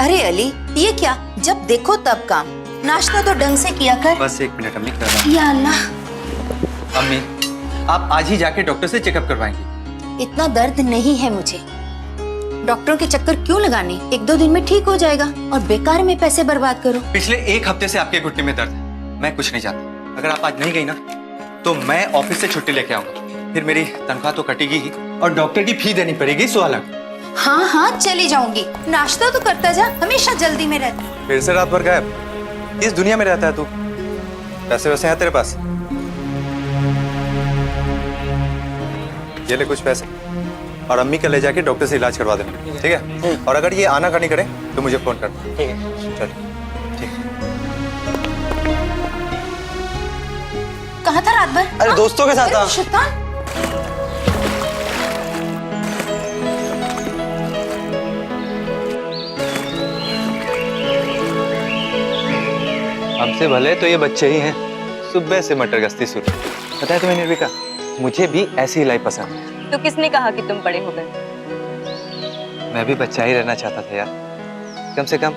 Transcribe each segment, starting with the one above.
अरे अली, ये क्या, जब देखो तब काम। नाश्ता तो ढंग से किया कर। बस 1 मिनट अम्मी, कर रहा हूं। या अल्लाह। अम्मी, आप आज ही जाके डॉक्टर से चेकअप करवाएंगी। इतना दर्द नहीं है मुझे, डॉक्टर के चक्कर क्यों लगाने, 1-2 दिन में ठीक हो जाएगा और बेकार में पैसे बर्बाद करो। पिछले 1 हफ्ते से आपके घुटने में दर्द है, मैं कुछ नहीं चाहता। अगर आप आज नहीं गई ना तो मैं ऑफिस से छुट्टी लेके आऊंगा, फिर मेरी तनख्वाह तो कटेगी ही और डॉक्टर की फी देनी पड़ेगी 100 लाख। हाँ हाँ चली जाऊंगी, नाश्ता तो करता जा, हमेशा जल्दी में रहता। फिर से रात भर गायब, किस दुनिया में रहता है तू? पैसे वैसे हैं तेरे पास? ये ले कुछ पैसे और अम्मी का ले जाके डॉक्टर से इलाज करवा देना, ठीक है? और अगर ये आना खानी करे तो मुझे फोन करना, ठीक है? चल ठीक। कहाँ था रात भर? अरे दोस्तों के साथ था। शैतान। हमसे भले तो ये बच्चे ही हैं, सुबह से मटर गश्ती शुरू। पता है तुम्हें निर्विका, मुझे भी ऐसी ही लाइफ पसंद है। तो किसने कहा कि तुम बड़े हो गए? मैं भी बच्चा ही रहना चाहता था यार, कम से कम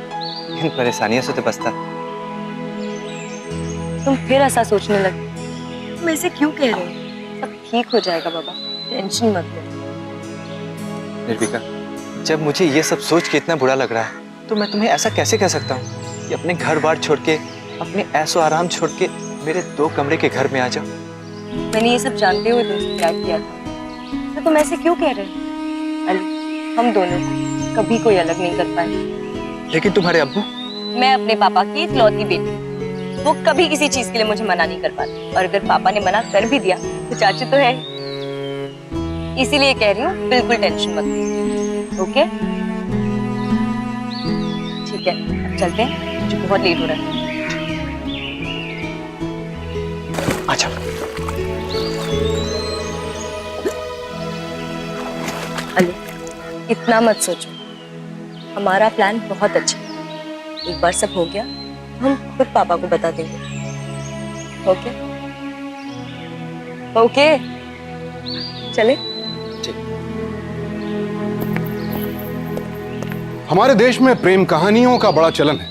इन परेशानियों से तो बचता। तुम फिर ऐसा सोचने लगे? तुम ऐसे क्यों कह रहे हो? सब ठीक हो जाएगा बाबा, टेंशन मत लो। निर्विका, जब मुझे ये सब सोच के इतना बुरा लग रहा है तो मैं तुम्हें ऐसा कैसे कह सकता हूँ कि अपने घर बार छोड़ के, अपने ऐशो आराम छोड़ के मेरे 2 कमरे के घर में आ जाओ। मैंने ये सब जानते हुए तुमसे प्यार किया था, तो तुम ऐसे क्यों कह रहे हो? अली, हम दोनों कभी कोई अलग नहीं कर पाए। लेकिन तुम्हारे अब्बू? मैं अपने पापा की इकलौती बेटी, वो कभी किसी चीज के लिए मुझे मना नहीं कर पाते, और अगर पापा ने मना कर भी दिया तो चाचू तो है, इसीलिए कह रही हूँ बिल्कुल टेंशन मत लो। ओके ठीक है, अब चलते हैं, मुझे बहुत लेट हो रहा है। अच्छा अली, इतना मत सोचो, हमारा प्लान बहुत अच्छा है। एक बार सब हो गया तो हम खुद पापा को बता देंगे। ओके ओके, चले। हमारे देश में प्रेम कहानियों का बड़ा चलन है,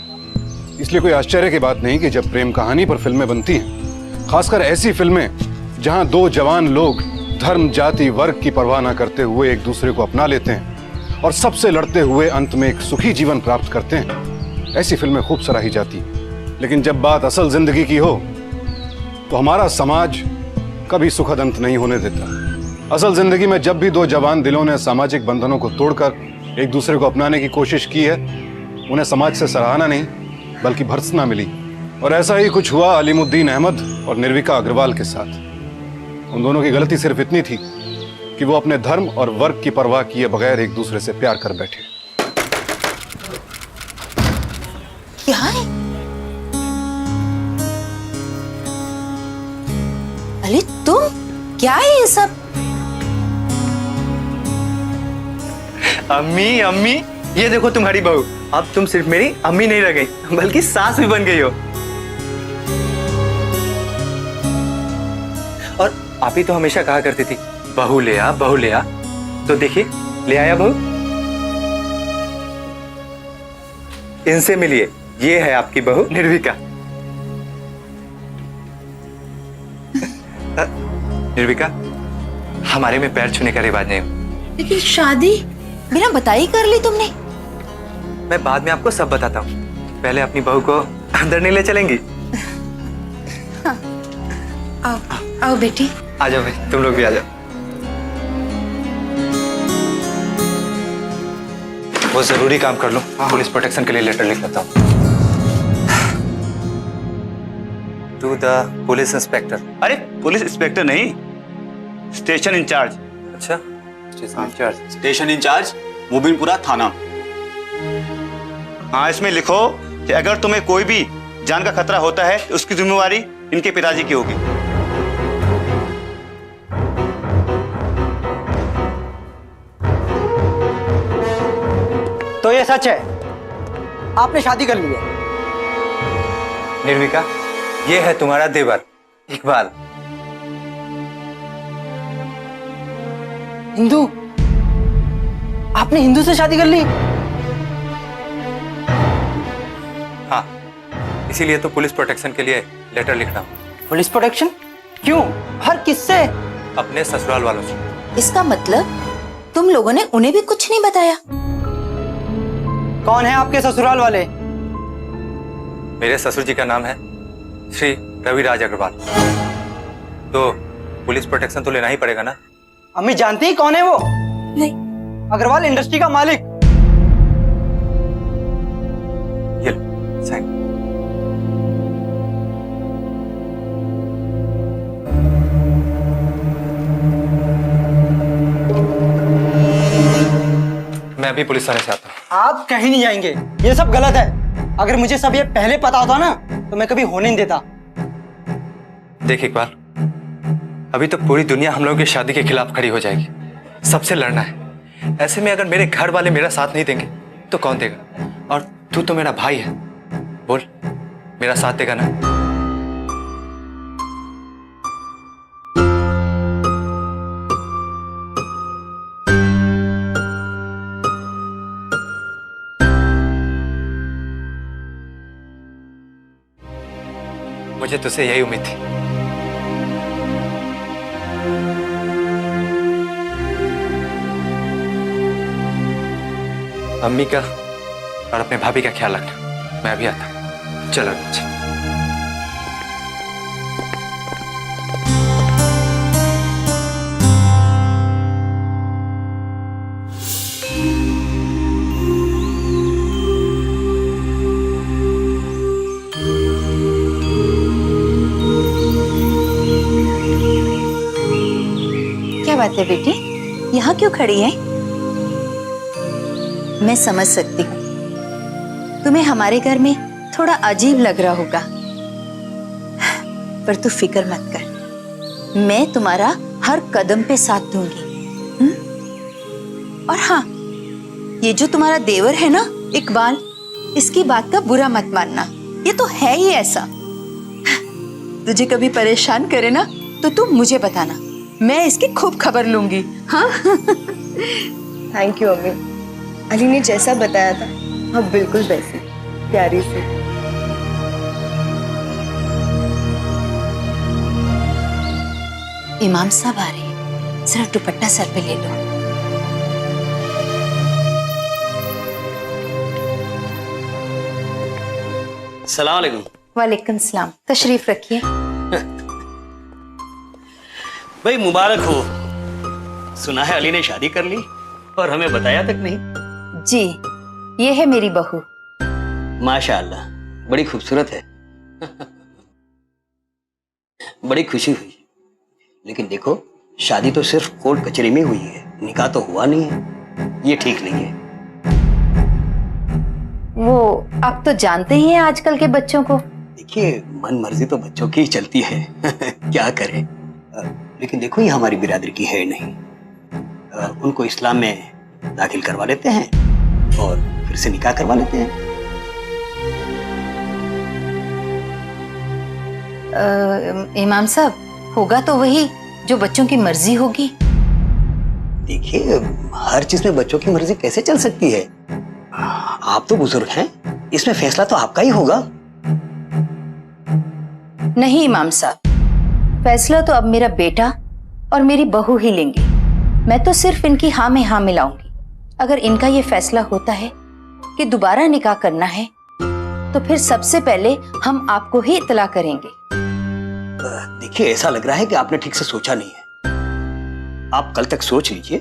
इसलिए कोई आश्चर्य की बात नहीं कि जब प्रेम कहानी पर फिल्में बनती हैं, खासकर ऐसी फिल्में जहां 2 जवान लोग धर्म, जाति, वर्ग की परवाह न करते हुए एक दूसरे को अपना लेते हैं और सबसे लड़ते हुए अंत में एक सुखी जीवन प्राप्त करते हैं, ऐसी फिल्में खूब सराही जाती हैं। लेकिन जब बात असल जिंदगी की हो तो हमारा समाज कभी सुखद अंत नहीं होने देता। असल जिंदगी में जब भी 2 जवान दिलों ने सामाजिक बंधनों को तोड़कर एक दूसरे को अपनाने की कोशिश की है, उन्हें समाज से सराहना नहीं बल्कि भर्त्सना मिली। और ऐसा ही कुछ हुआ अलीमुद्दीन अहमद और निर्विका अग्रवाल के साथ। उन दोनों की गलती सिर्फ इतनी थी कि वो अपने धर्म और वर्ग की परवाह किए बगैर एक दूसरे से प्यार कर बैठे। क्या है? अली तुम, क्या है ये सब? अम्मी अम्मी, ये देखो तुम्हारी बहू, अब तुम सिर्फ मेरी अम्मी नहीं रह गई बल्कि सास भी बन गई हो। और आप ही तो हमेशा कहा करती थी बहू ले आ, बहू ले आ। तो देखिए, ले आया बहू। इनसे मिलिए, ये है आपकी बहू निर्विका। निर्विका, हमारे में पैर छूने का रिवाज नहीं हो। लेकिन शादी बिना बताई कर ली तुमने? मैं बाद में आपको सब बताता हूँ, पहले अपनी बहू को अंदर नहीं ले चलेंगी? हाँ। आओ आओ बेटी। आ जाओ भाई, तुम लोग भी आ जाओ। वो जरूरी काम कर लो, पुलिस प्रोटेक्शन के लिए लेटर लिख लेता हूँ। To the police inspector. अरे पुलिस इंस्पेक्टर नहीं, स्टेशन इंचार्ज। अच्छा, station incharge. Station incharge Mubinpura थाना। हाँ, इसमें लिखो कि अगर तुम्हें कोई भी जान का खतरा होता है तो उसकी जिम्मेवारी इनके पिताजी की होगी। तो ये सच है, आपने शादी कर ली है? निर्विका, ये है तुम्हारा देवर इकबाल। हिंदू? आपने हिंदू से शादी कर ली? इसीलिए तो पुलिस प्रोटेक्शन के लिए लेटर लिख रहा हूँ, पुलिस प्रोटेक्शन? क्यों? हर किससे? अपने ससुराल वालों से। इसका मतलब तुम लोगों ने उन्हें भी कुछ नहीं बताया? कौन है आपके ससुराल वाले? मेरे ससुर जी का नाम है श्री रविराज अग्रवाल। तो पुलिस प्रोटेक्शन तो लेना ही पड़ेगा ना। अम्मी जानती ही कौन है वो? नहीं। अग्रवाल इंडस्ट्री का मालिक। ये साइन। मैं अभी पुलिस थाने से आता हूँ। आप कहीं नहीं जाएंगे, ये सब गलत है। अगर मुझे सब ये पहले पता होता ना तो मैं कभी होने नहीं देता। देख इकबाल, अभी तो पूरी दुनिया हम लोगों की शादी के खिलाफ खड़ी हो जाएगी, सबसे लड़ना है। ऐसे में अगर मेरे घर वाले मेरा साथ नहीं देंगे तो कौन देगा? और तू तो मेरा भाई है, बोल मेरा साथ देगा ना? मुझे तुझसे यही उम्मीद थी। अम्मी का और अपने भाभी का ख्याल रखना। मैं अभी आता हूँ। चलो अच्छा। क्या बात है बेटी, यहाँ क्यों खड़ी है? मैं समझ सकती हूँ, तुम्हें हमारे घर में थोड़ा अजीब लग रहा होगा, पर तू फिक्र मत कर, मैं तुम्हारा हर कदम पे साथ दूंगी। और हाँ, ये जो तुम्हारा देवर है ना इकबाल, इसकी बात का बुरा मत मानना, ये तो है ही ऐसा। तुझे कभी परेशान करे ना तो तू मुझे बताना, मैं इसकी खूब खबर लूंगी। हाँ थैंक यू अम्मी, अली ने जैसा बताया था हाँ बिल्कुल वैसी प्यारी सी। इमाम साहब आ रहे हैं, जरा दुपट्टा सर पे ले लो। सलाम अलैकुम। वालेकुम सलाम, तशरीफ रखिए। भाई मुबारक हो, सुना है अली ने शादी कर ली और हमें बताया तक नहीं। जी, ये है मेरी बहू। माशाअल्लाह, बड़ी खूबसूरत है। बड़ी खुशी हुई, लेकिन देखो शादी तो सिर्फ कोर्ट कचहरी में हुई है, निकाह तो हुआ नहीं है, ये ठीक नहीं है। वो आप तो जानते ही हैं आजकल के बच्चों को। देखिए मन मर्जी तो बच्चों की ही चलती है। क्या करें, लेकिन देखो ये हमारी बिरादरी की है नहीं। उनको इस्लाम में दाखिल करवा लेते हैं और फिर से निकाह करवा लेते हैं। इमाम साहब, होगा तो वही जो बच्चों की मर्जी होगी। देखिए हर चीज में बच्चों की मर्जी कैसे चल सकती है? आप तो बुजुर्ग हैं, इसमें फैसला तो आपका ही होगा। नहीं इमाम साहब, फैसला तो अब मेरा बेटा और मेरी बहू ही लेंगे। मैं तो सिर्फ इनकी हाँ में हाँ मिलाऊंगी। अगर इनका ये फैसला होता है कि दोबारा निकाह करना है तो फिर सबसे पहले हम आपको ही इत्तला करेंगे। देखिए ऐसा लग रहा है कि आपने ठीक से सोचा नहीं है। आप कल तक सोच लीजिए,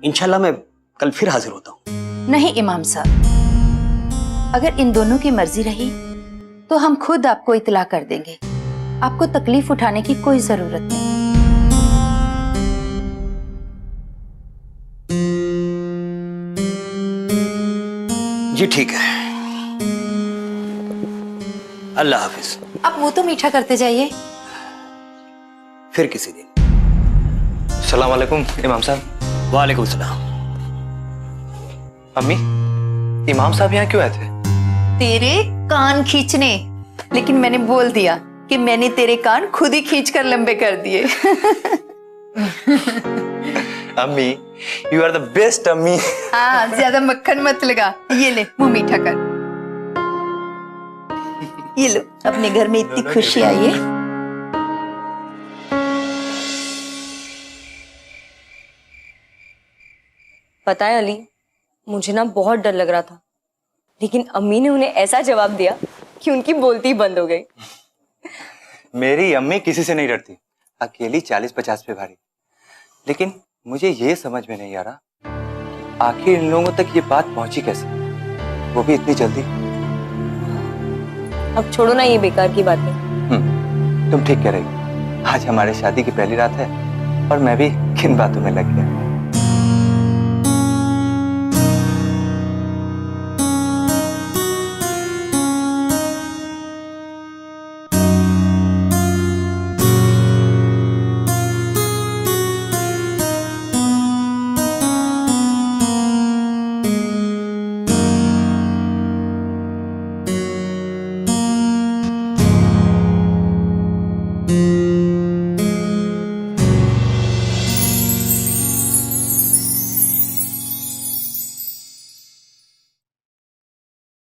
इंशाल्लाह मैं कल फिर हाजिर होता हूँ। नहीं इमाम साहब, अगर इन दोनों की मर्जी रही तो हम खुद आपको इत्तला कर देंगे। आपको तकलीफ उठाने की कोई जरूरत नहीं। जी ठीक है, अल्लाह हाफिज। आप मुंह तो मीठा करते जाइए। फिर किसी दिन। सलाम वालेकुम इमाम साहब। वालेकुम सलाम। अम्मी, इमाम साहब यहाँ क्यों आए थे? तेरे कान खींचने, लेकिन मैंने बोल दिया कि मैंने तेरे कान खुद ही खींचकर लंबे कर दिए। अम्मी, यू आर द बेस्ट अम्मी। हाँ, ज्यादा मक्खन मत लगा, ये ले मुंह मीठा कर। ये लो, अपने घर में इतनी खुशी आई है। पता है अली, मुझे ना बहुत डर लग रहा था, लेकिन अम्मी ने उन्हें ऐसा जवाब दिया कि उनकी बोलती ही बंद हो गई। मेरी अम्मी किसी से नहीं डरती, अकेली 40-50 पे भारी। लेकिन मुझे ये समझ में नहीं आ रहा कि आखिर इन लोगों तक ये बात पहुंची कैसे, वो भी इतनी जल्दी। अब छोड़ो ना ये बेकार की बातें। तुम ठीक कह रही हो। आज हमारे शादी की पहली रात है और मैं भी किन बातों में लग गया।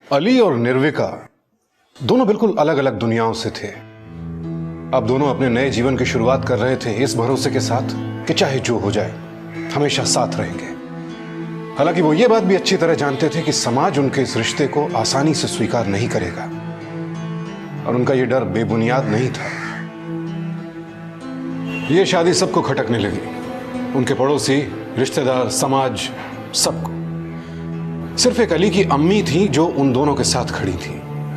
अली और निर्विका दोनों बिल्कुल अलग अलग दुनियाओं से थे। अब दोनों अपने नए जीवन की शुरुआत कर रहे थे इस भरोसे के साथ कि चाहे जो हो जाए हमेशा साथ रहेंगे। हालांकि वो ये बात भी अच्छी तरह जानते थे कि समाज उनके इस रिश्ते को आसानी से स्वीकार नहीं करेगा और उनका ये डर बेबुनियाद नहीं था। ये शादी सबको खटकने लगी, उनके पड़ोसी, रिश्तेदार, समाज, सबको। सिर्फ एक अली की अम्मी थी जो उन दोनों के साथ खड़ी थी।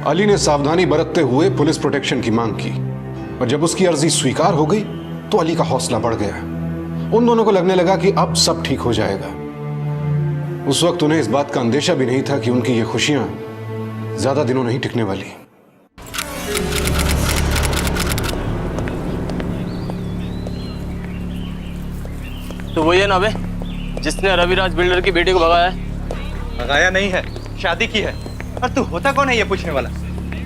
अली ने सावधानी बरतते हुए पुलिस प्रोटेक्शन की मांग की और जब उसकी अर्जी स्वीकार हो गई तो अली का हौसला बढ़ गया। उन दोनों को लगने लगा कि अब सब ठीक हो जाएगा। उस वक्त उन्हें इस बात का अंदेशा भी नहीं था कि उनकी ये खुशियां ज्यादा दिनों नहीं टिकने वाली। तो वही है ना बे, जिसने रविराज बिल्डर की बेटी को भगाया है? भगाया नहीं है, शादी की है। और तू होता कौन है ये पूछने वाला?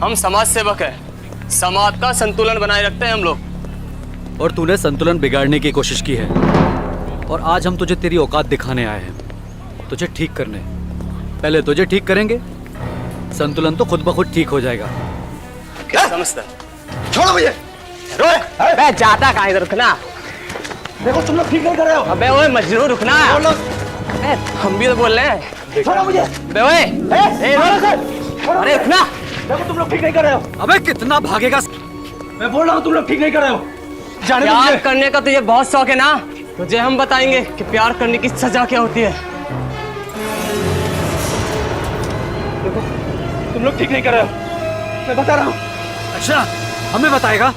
हम समाज सेवक है, समाज का संतुलन बनाए रखते हैं हम लोग। और तूने संतुलन बिगाड़ने की कोशिश की है और आज हम तुझे तेरी औकात दिखाने आए हैं, तुझे ठीक करने। पहले तुझे ठीक करेंगे, संतुलन तो खुद ब खुद ठीक हो जाएगा। क्या समझता है? छोड़ो मुझे। बे जाता कहाँ, इधर रुकना। देखो तुम लोग ठीक नहीं कर रहे हो। अबे ओए मजनू रुकना। बे, हम भी तो बोल रहे हैं। छोड़ो मुझे। बे ओए, अरे रुकना। देखो तुम लोग ठीक नहीं कर रहे हो। अबे कितना भागेगा? मैं बोल रहा हूँ तुम लोग ठीक नहीं कर रहे हो। जाने दो प्यार मुझे। करने का तुझे बहुत शौक है ना, तुझे हम बताएंगे कि प्यार करने की सजा क्या होती है। देखो तुम लोग ठीक नहीं कर रहे हो, मैं बता रहा हूँ। अच्छा, हमें बताएगा?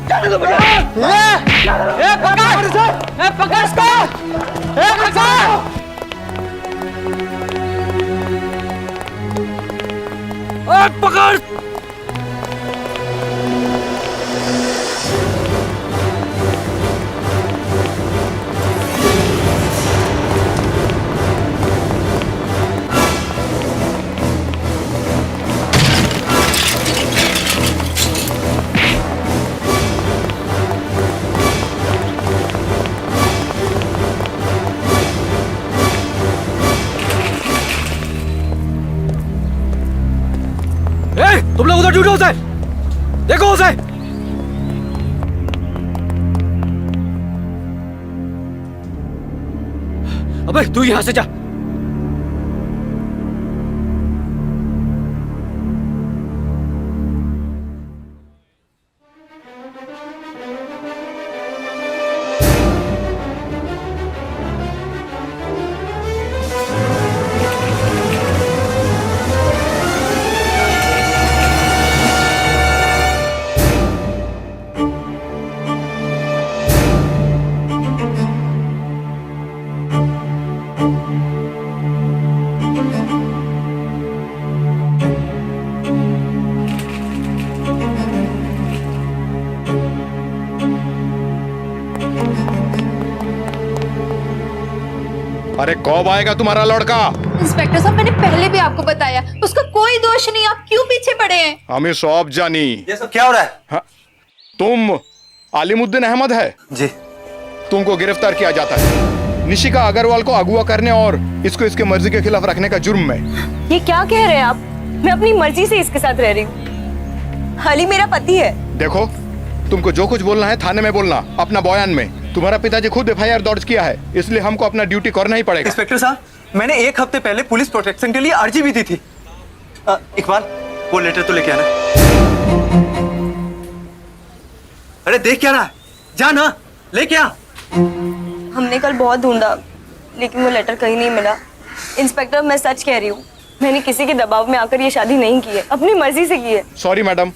जाने दो मुझे। पकड़ इसको। पकड़। तुम लोग उधर ढूंढो उसे, देखो उसे। अबे तू यहां से जा। अरे कब आएगा तुम्हारा लड़का? इंस्पेक्टर साहब, मैंने पहले भी आपको बताया, उसका कोई दोष नहीं, आप क्यों पीछे पड़े हैं? हमें सब जानी। ये सब क्या हो रहा है? हाँ? तुम आलिमुद्दीन अहमद है जी। तुमको गिरफ्तार किया जाता है निशिका अग्रवाल को अगवा करने और इसको इसके मर्जी के खिलाफ रखने का जुर्म में। ये क्या कह रहे हैं आप? मैं अपनी मर्जी से इसके साथ रह रही हूँ। अली मेरा पति है। देखो, तुमको जो कुछ बोलना है थाने में बोलना, अपना बयान में। तुम्हारा पिताजी खुद एफआईआर दर्ज किया है, इसलिए हमको अपना ड्यूटी करना ही पड़ेगा। इंस्पेक्टर साहब, मैंने 1 हफ्ते पहले पुलिस प्रोटेक्शन के लिए अर्जी भी दी थी। इकबाल, वो लेटर तो लेके आना। अरे देख क्या रहा है, जा ना, लेके आ। हमने कल बहुत ढूंढा लेकिन वो लेटर कहीं नहीं मिला। इंस्पेक्टर, मैं सच कह रही हूँ, मैंने किसी के दबाव में आकर ये शादी नहीं की है, अपनी मर्जी से की है। सॉरी मैडम,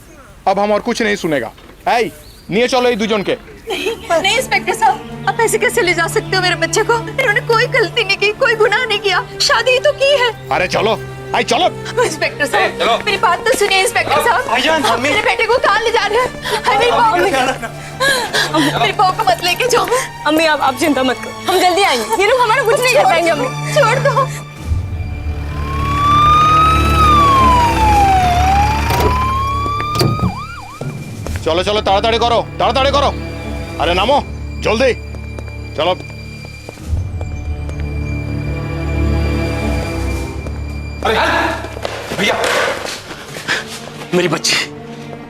अब हम और कुछ नहीं सुनेगा। ऐ, निये चलो ये दुजन के। नहीं इंस्पेक्टर साहब, आप ऐसे कैसे ले जा सकते हो मेरे बच्चे को? इन्होंने कोई गलती नहीं की, कोई गुनाह नहीं किया, शादी ही तो की है। अरे चलो, आई चलो। इंस्पेक्टर साहब, मेरी बात तो सुनिए इंस्पेक्टर साहब। भाईजान, आप मेरे बेटे को कहाँ ले जा रहे हैं? मेरी बहू को मत लेके जाओ। अम्मी, आप चिंता मत करो, हम जल्दी आएंगे। ये लोग हमारा कुछ नहीं कर पाएंगे। अम्मी छोड़ दो। चलो चलो, ताड़ाताड़ी करो, ताड़ाताड़ी करो। अरे नामो, जल्दी चलो। अरे भैया, मेरी बच्ची,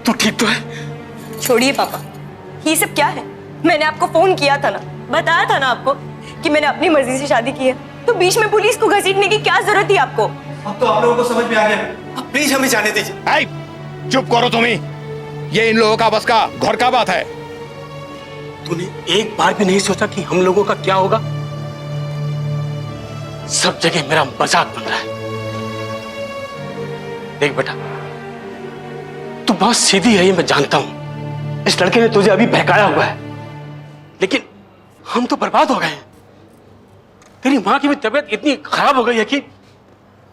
तू ठीक तो है? छोड़िए पापा, ये सब क्या है? मैंने आपको फोन किया था ना, बताया था ना आपको कि मैंने अपनी मर्जी से शादी की है, तो बीच में पुलिस को घसीटने की क्या जरूरत थी आपको? अब तो आप लोगों को समझ में आ गया। अब प्लीज हमें जाने दीजिए। ऐ, चुप करो तुम्ही। ये इन लोगों का बस का घर का बात है। तूने एक बार भी नहीं सोचा कि हम लोगों का क्या होगा? सब जगह मेरा मजाक बन रहा है। देख बेटा, तू बहुत सीधी है, ये मैं जानता हूं। इस लड़के ने तुझे अभी बहकाया हुआ है, लेकिन हम तो बर्बाद हो गए हैं। तेरी मां की भी तबीयत इतनी खराब हो गई है कि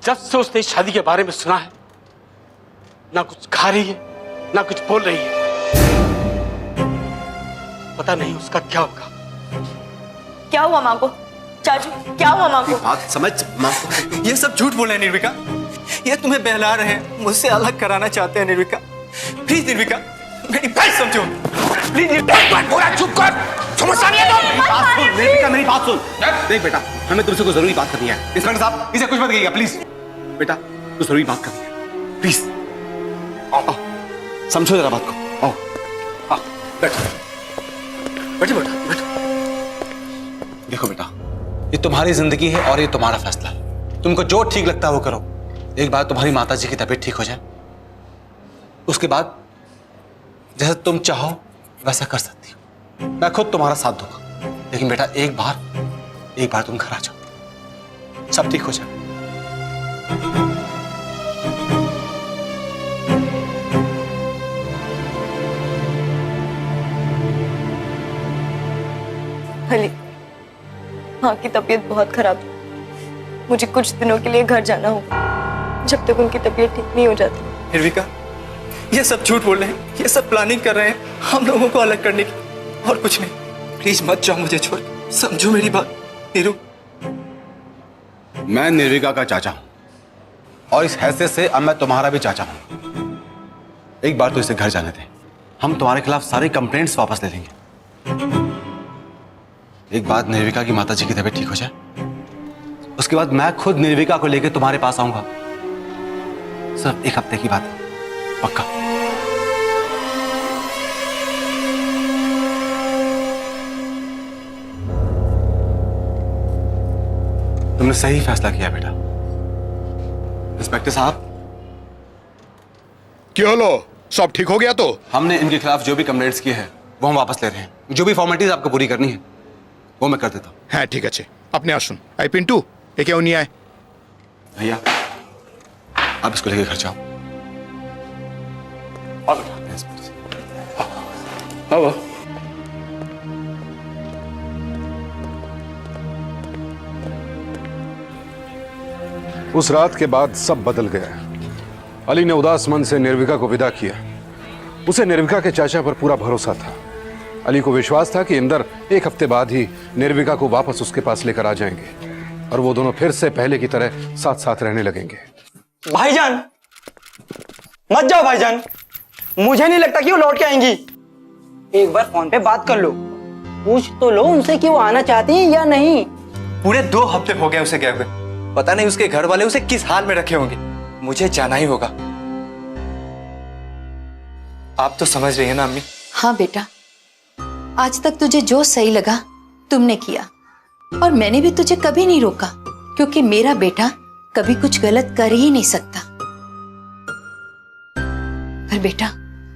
जब से उसने इस शादी के बारे में सुना है, ना कुछ खा रही है ना कुछ बोल रही है। पता नहीं उसका क्या होगा। क्या हुआ माँ को? चाचू, क्या हुआ माँ को? बात समझ माँ को। ये सब झूठ बोल रहे हैं निर्विका, ये तुम्हें बहला रहे हैं, मुझसे अलग कराना चाहते हैं निर्विका। प्लीज निर्विका, मेरी बात समझो। प्लीज पूरा चुप कर, समझता नहीं है तो? निर्विका, मेरी बात सुन। देख बेटा, हमें तुमसे कोई जरूरी बात करनी है। इंस्पेक्टर साहब, इसे कुछ मत कहिएगा प्लीज। बेटा, तू जरूरी बात करनी है, प्लीज। आओ, समझो जरा बात को। आओ, आओ, बैठो, बैठो बेटा, बैठो। देखो बेटा, ये तुम्हारी जिंदगी है और ये तुम्हारा फैसला है। तुमको जो ठीक लगता है वो करो। एक बार तुम्हारी माताजी की तबीयत ठीक हो जाए, उसके बाद जैसा तुम चाहो वैसा कर सकती हो। मैं खुद तुम्हारा साथ दूंगा, लेकिन बेटा एक बार तुम घर आ जाओ, सब ठीक हो जाए। अली, माँ की तबीयत बहुत खराब है, मुझे कुछ दिनों के लिए घर जाना होगा, जब तक उनकी तबीयत ठीक नहीं हो जाती। निर्विका, ये सब झूठ बोल रहे हैं, ये सब प्लानिंग कर रहे हैं हम लोगों को अलग करने की, और कुछ नहीं। प्लीज मत जाओ मुझे छोड़, समझो मेरी बात। नीरू, मैं निर्विका का चाचा हूं, और इस हैसियत से अब मैं तुम्हारा भी चाचा हूं। एक बार तो इसे घर जाने दे, हम तुम्हारे खिलाफ सारी कंप्लेंट्स वापस ले लेंगे। एक बात, निर्विका की माताजी की तबीयत ठीक हो जाए, उसके बाद मैं खुद निर्विका को लेकर तुम्हारे पास आऊंगा। सिर्फ 1 हफ्ते की बात है, पक्का। तुमने सही फैसला किया बेटा। इंस्पेक्टर साहब, क्या लो, सब ठीक हो गया? तो हमने इनके खिलाफ जो भी कंप्लेंट्स किए हैं वो हम वापस ले रहे हैं। जो भी फॉर्मेलिटीज आपको पूरी करनी है वो मैं कर देता हूँ। हाँ ठीक है, अपने आसुन। आई पिंटू, ये क्या नहीं आए? भैया, आप इसको लेकर घर जाओ। आओ। उस रात के बाद सब बदल गया। अली ने उदास मन से निर्विका को विदा किया। उसे निर्विका के चाचा पर पूरा भरोसा था। अली को विश्वास था कि इंदर 1 हफ्ते बाद ही निर्विका को वापस उसके पास लेकर आ जाएंगे और वो दोनों फिर से पहले की तरह साथ साथ रहने लगेंगे। भाईजान, मत जाओ भाईजान, मुझे नहीं लगता कि वो लौट के आएंगी। एक बार फोन पे बात कर लो, पूछ तो लो उनसे कि वो आना चाहती हैं या नहीं। पूरे 2 हफ्ते हो गए उसे गए हुए, पता नहीं उसके घर वाले उसे किस हाल में रखे होंगे। मुझे जाना ही होगा। आप तो समझ रही है ना अम्मी? हाँ बेटा, आज तक तुझे जो सही लगा तुमने किया, और मैंने भी तुझे कभी नहीं रोका, क्योंकि मेरा बेटा कभी कुछ गलत कर ही नहीं सकता। पर बेटा,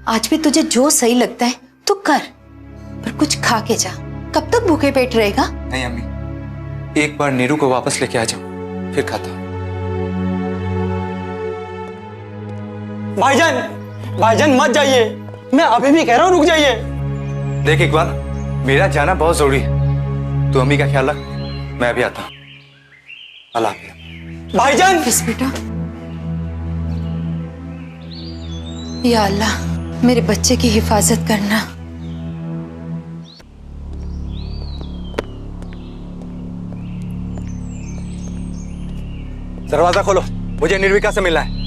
आज भी तुझे जो सही लगता है तो कर, पर कुछ खा के जा। कब तक भूखे पेट रहेगा? नहीं अम्मी, एक बार नीरू को वापस लेके आ जाओ, फिर खाता। भाईजान, भाईजान मत जाइए, मैं अभी भी कह रहा हूँ रुक जाइए। देख इकबाल, मेरा जाना बहुत जरूरी है, तू अम्मी का ख्याल रख, मैं अभी आता हूँ। अल्लाह हाफिज़। भाईजान। बस बेटा, या अल्लाह मेरे बच्चे की हिफाजत करना। दरवाजा खोलो, मुझे निर्विका से मिलना है।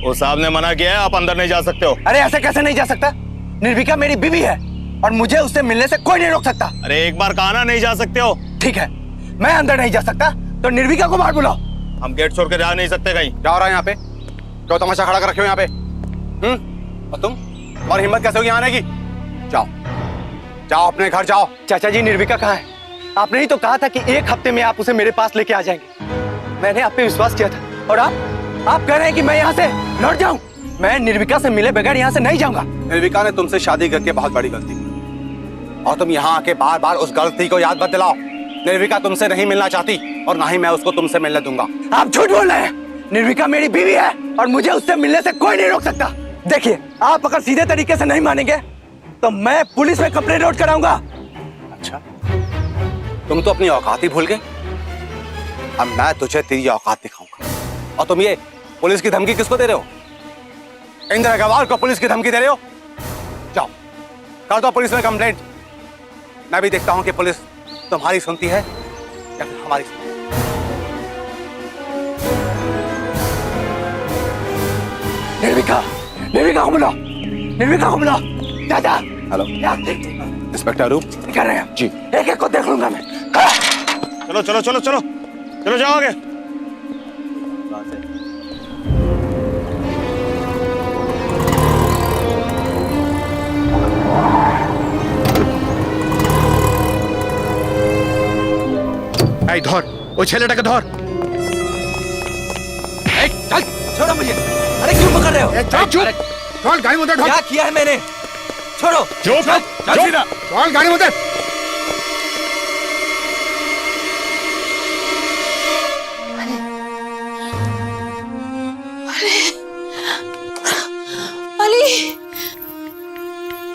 वो साहब ने मना किया है, आप अंदर नहीं जा सकते हो। अरे ऐसे कैसे नहीं जा सकता? निर्विका मेरी बीवी है और मुझे उससे मिलने से कोई नहीं रोक सकता। अरे एक बार कहा ना नहीं जा सकते हो। ठीक है, मैं अंदर नहीं जा सकता तो निर्विका को बाहर बुलाओ। हम गेट छोड़ के जा नहीं सकते कहीं। क्या हो रहा है यहाँ पे? क्यों तमाशा खड़ा कर रखे हो यहाँ पे? और तुम, और हिम्मत कैसे होगी आने की? जाओ जाओ अपने घर जाओ। चाचा जी, निर्विका कहाँ है? आपने ही तो कहा था कि एक हफ्ते में आप उसे मेरे पास लेके आ जाएंगे। मैंने आप पे विश्वास किया था, और आप कह रहे हैं कि मैं यहाँ से लौट जाऊं? मैं निर्विका से मिले बगैर यहाँ से नहीं जाऊंगा। निर्विका ने तुमसे शादी करके बहुत बड़ी गलती की, और तुम यहाँ आके बार बार उस गलती को याद मत दिलाओ। निर्विका तुमसे नहीं मिलना चाहती, और ना ही मैं उसको तुमसे मिलने दूंगा। आप झूठ बोल रहे हैं। निर्विका मेरी बीवी है और मुझे उससे मिलने से कोई नहीं रोक सकता। देखिए, आप अगर सीधे तरीके से नहीं मानेंगे तो मैं पुलिस में कंप्लेंट नोट कराऊंगा। अच्छा, तुम तो अपनी औकात ही भूल गए। अब मैं तुझे तेरी औकात दिखाऊंगा। और तुम ये पुलिस की धमकी किसको दे रहे हो? इंदिरा अग्रवाल को पुलिस की धमकी दे रहे हो? जाओ कर दो पुलिस में कंप्लेंट। मैं भी देखता हूं कि पुलिस तुम्हारी सुनती है या फिर हमारी सुनती है। निर्विका को बुलाओ, निर्विका को बुलाओ। दादा, हेलो इंस्पेक्टर रूप कर रहे हैं जी? एक एक को देख लूंगा मैं। चलो चलो चलो चलो चलो, जाओ आगे। धर वो छेलेटा का धर। चल, छोड़ो मुझे। अरे क्यों पकड़ रहे हो? चुप, चल गाड़ी में उतर। क्या किया है मैंने? छोड़ो। चुप, चल सीधा। चल गाड़ी में उतर। अली,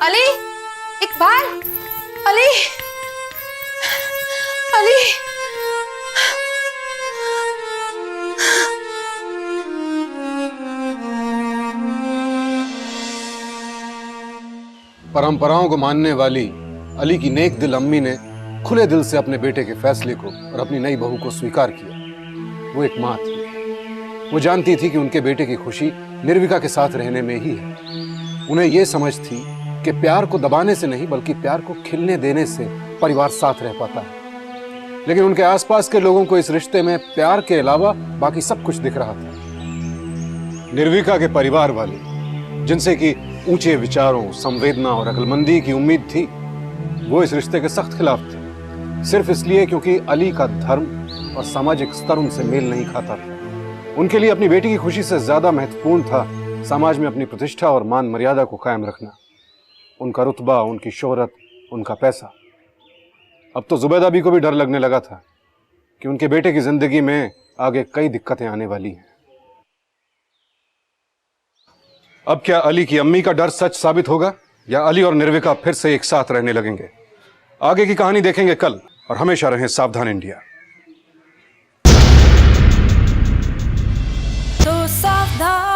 अली, इकबाल, अली, अली। परंपराओं को मानने वाली अली की नेक दिल अम्मी ने खुले दिल से अपने बेटे के फैसले को और अपनी नई बहू को स्वीकार किया। वो एक माँ थी, वो जानती थी कि उनके बेटे की खुशी निर्विका के साथ रहने में ही है। उन्हें यह समझ थी कि प्यार को दबाने से नहीं बल्कि प्यार को खिलने देने से परिवार साथ रह पाता है। लेकिन उनके आसपास के लोगों को इस रिश्ते में प्यार के अलावा बाकी सब कुछ दिख रहा था। निर्विका के परिवार वाले, जिनसे कि ऊंचे विचारों, संवेदना और अक्लमंदी की उम्मीद थी, वो इस रिश्ते के सख्त खिलाफ थे, सिर्फ इसलिए क्योंकि अली का धर्म और सामाजिक स्तर उनसे मेल नहीं खाता था। उनके लिए अपनी बेटी की खुशी से ज्यादा महत्वपूर्ण था समाज में अपनी प्रतिष्ठा और मान मर्यादा को कायम रखना, उनका रुतबा, उनकी शोहरत, उनका पैसा। अब तो जुबैदा भी को भी डर लगने लगा था कि उनके बेटे की जिंदगी में आगे कई दिक्कतें आने वाली हैं। अब क्या अली की अम्मी का डर सच साबित होगा या अली और निर्विका फिर से एक साथ रहने लगेंगे? आगे की कहानी देखेंगे कल, और हमेशा रहें सावधान इंडिया। तो सावधान।